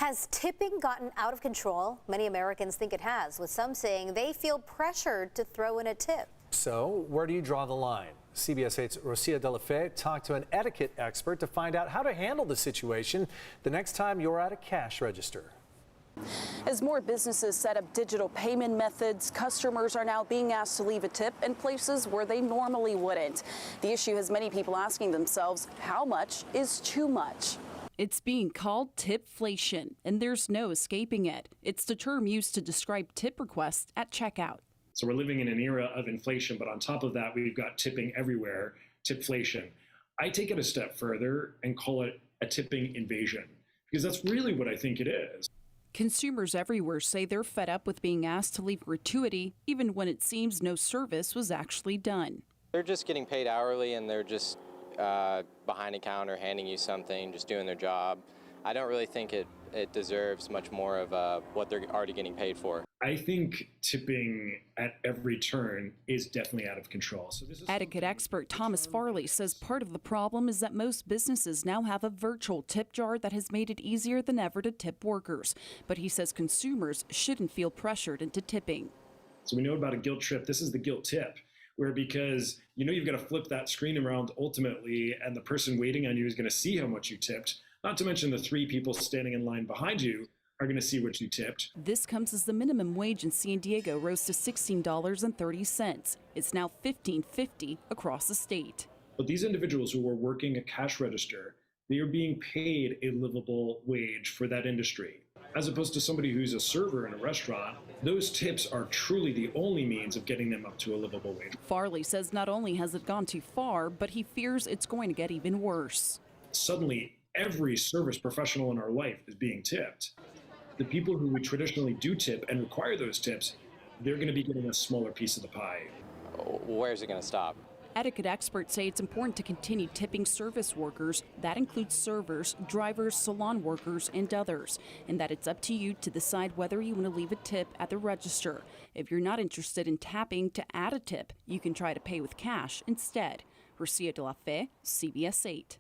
Has tipping gotten out of control? Many Americans think it has, with some saying they feel pressured to throw in a tip. So where do you draw the line? CBS 8's Rosia De La Fe talked to an etiquette expert to find out how to handle the situation the next time you're at a cash register. As more businesses set up digital payment methods, customers are now being asked to leave a tip in places where they normally wouldn't. The issue has many people asking themselves, how much is too much? It's being called tipflation, and there's no escaping it. It's the term used to describe tip requests at checkout. So we're living in an era of inflation, but on top of that, we've got tipping everywhere, tipflation. I take it a step further and call it a tipping invasion, because that's really what I think it is. Consumers everywhere say they're fed up with being asked to leave gratuity, even when it seems no service was actually done. They're just getting paid hourly, and they're just behind a counter handing you something, just doing their job. I don't really think it deserves much more of what they're already getting paid for. I think tipping at every turn is definitely out of control. So this is etiquette expert Thomas Farley says part of the problem is that most businesses now have a virtual tip jar that has made it easier than ever to tip workers. But he says consumers shouldn't feel pressured into tipping. So we know about a guilt trip. This is the guilt tip, where because you know you've got to flip that screen around ultimately, and the person waiting on you is going to see how much you tipped. Not to mention the 3 people standing in line behind you are going to see what you tipped. This comes as the minimum wage in San Diego rose to $16.30. It's now $15.50 across the state. But these individuals who are working a cash register, they are being paid a livable wage for that industry. As opposed to somebody who's a server in a restaurant, those tips are truly the only means of getting them up to a livable wage. Farley says not only has it gone too far, but he fears it's going to get even worse. Suddenly, every service professional in our life is being tipped. The people who we traditionally do tip and require those tips, they're going to be getting a smaller piece of the pie. Where's it going to stop? Etiquette experts say it's important to continue tipping service workers. That includes servers, drivers, salon workers, and others. And that it's up to you to decide whether you want to leave a tip at the register. If you're not interested in tapping to add a tip, you can try to pay with cash instead. Rosia De La Fe, CBS 8.